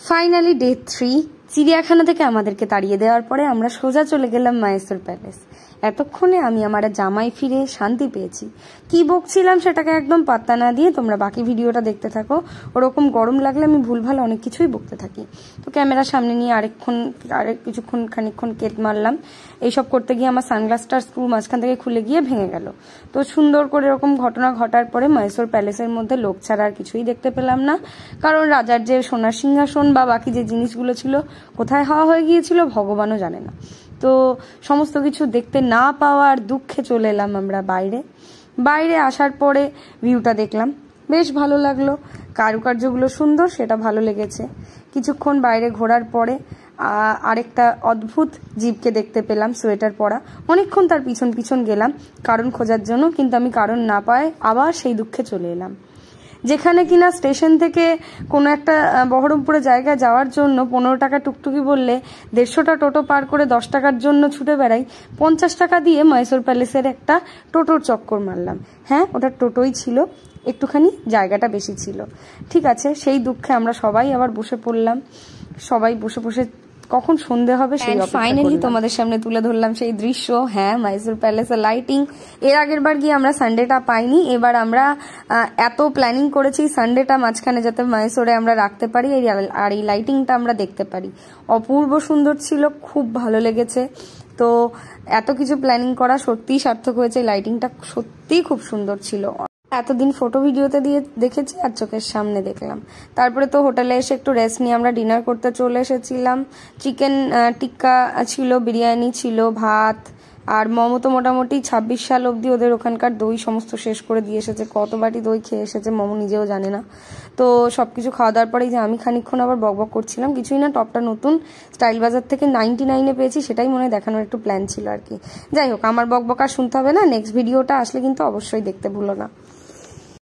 Finally day 3 চিড়িয়াখানা থেকে আমাদেরকে তাড়িয়ে দেওয়ার পরে আমরা সোজা চলে গেলাম মাইসোর প্যালেস। এতক্ষণে আমি আমার জামাই ফিরে শান্তি পেয়েছি। কি বকছিলাম সেটাকে একদম পাত্তা না দিয়ে তোমরা বাকি ভিডিওটা দেখতে থাকো। ওরকম গরম লাগলে আমি ভুলভাল অনেক কিছুই বকতে থাকি। তো ক্যামেরা সামনে নিয়ে খানিকক্ষণ কেট মারলাম। এইসব করতে গিয়ে আমার সানগ্লাসটার স্ক্রু মাঝখান থেকে খুলে গিয়ে ভেঙে গেল। তো সুন্দর করে এরকম ঘটনা ঘটার পরে মাইসোর প্যালেসের মধ্যে লোক ছাড়া আর কিছুই দেখতে পেলাম না, কারণ রাজার যে সোনার সিংহাসন বা বাকি যে জিনিসগুলো ছিল কোথায় হাওয়া হয়ে গিয়েছিল ভগবানও জানে না। তো সমস্ত কিছু দেখতে না পাওয়ার দুঃখে চলে এলাম আমরা বাইরে আসার পরে ভিউটা দেখলাম, বেশ ভালো লাগলো। কারুকার্যগুলো সুন্দর, সেটা ভালো লেগেছে। কিছুক্ষণ বাইরে ঘোরার পরে আরেকটা অদ্ভুত জীবকে দেখতে পেলাম, সোয়েটার পরা। অনেকক্ষণ তার পিছন পিছন গেলাম কারণ খোঁজার জন্য, কিন্তু আমি কারণ না পায় আবার সেই দুঃখে চলে এলাম। যেখানে কিনা স্টেশন থেকে কোনো একটা বহরমপুরে জায়গায় যাওয়ার জন্য 15 টাকা টুকটুকি বললে 150টা টোটো পার করে 10 টাকার জন্য ছুটে বেড়াই, 50 টাকা দিয়ে মাইসোর প্যালেসের একটা টোটোর চক্কর মারলাম। হ্যাঁ, ওটা টোটোই ছিল, একটুখানি জায়গাটা বেশি ছিল। ঠিক আছে, সেই দুঃখে আমরা সবাই আবার বসে পড়লাম। সবাই বসে বসে কখন সন্ধে হবে সেই ফাইনালি তোমাদের সামনে তুলে ধরলাম সেই দৃশ্য। হ্যাঁ, মাইসোর প্যালেসের লাইটিং। এর আগের বার গিয়ে আমরা সানডেটা পাইনি, এবার আমরা এত প্ল্যানিং করেছি সানডেটা মাঝখানে যাতে মাইসোরে আমরা রাখতে পারি আর এই লাইটিংটা আমরা দেখতে পারি। অপূর্ব সুন্দর ছিল, খুব ভালো লেগেছে। তো এত কিছু প্ল্যানিং করা সত্যিই সার্থক হয়েছে। লাইটিংটা সত্যিই খুব সুন্দর ছিল। এতদিন ফটো ভিডিওতে দিয়ে দেখেছি আর চোখের সামনে দেখলাম। তারপরে তো হোটেলে এসে একটু রেস্ট নিয়ে আমরা ডিনার করতে চলে এসেছিলাম। চিকেন টিক্কা ছিল, বিরিয়ানি ছিল, ভাত আর মোমো। তো মোটামুটি 26 সাল অবধি ওদের ওখানকার দই সমস্ত শেষ করে দিয়ে এসেছে। কত বাটি দই খেয়ে এসেছে মোমো নিজেও জানে না। তো সবকিছু খাওয়া দাওয়ার পরেই যে আমি খানিকক্ষণ আবার বকবক করছিলাম, কিছুই না, টপটা নতুন স্টাইল বাজার থেকে 99-এ পেয়েছি, সেটাই মনে হয় দেখানোর একটু প্ল্যান ছিল আর কি। যাই হোক, আমার বকবক আর শুনতে হবে না। নেক্সট ভিডিওটা আসলে কিন্তু অবশ্যই দেখতে ভুলো না।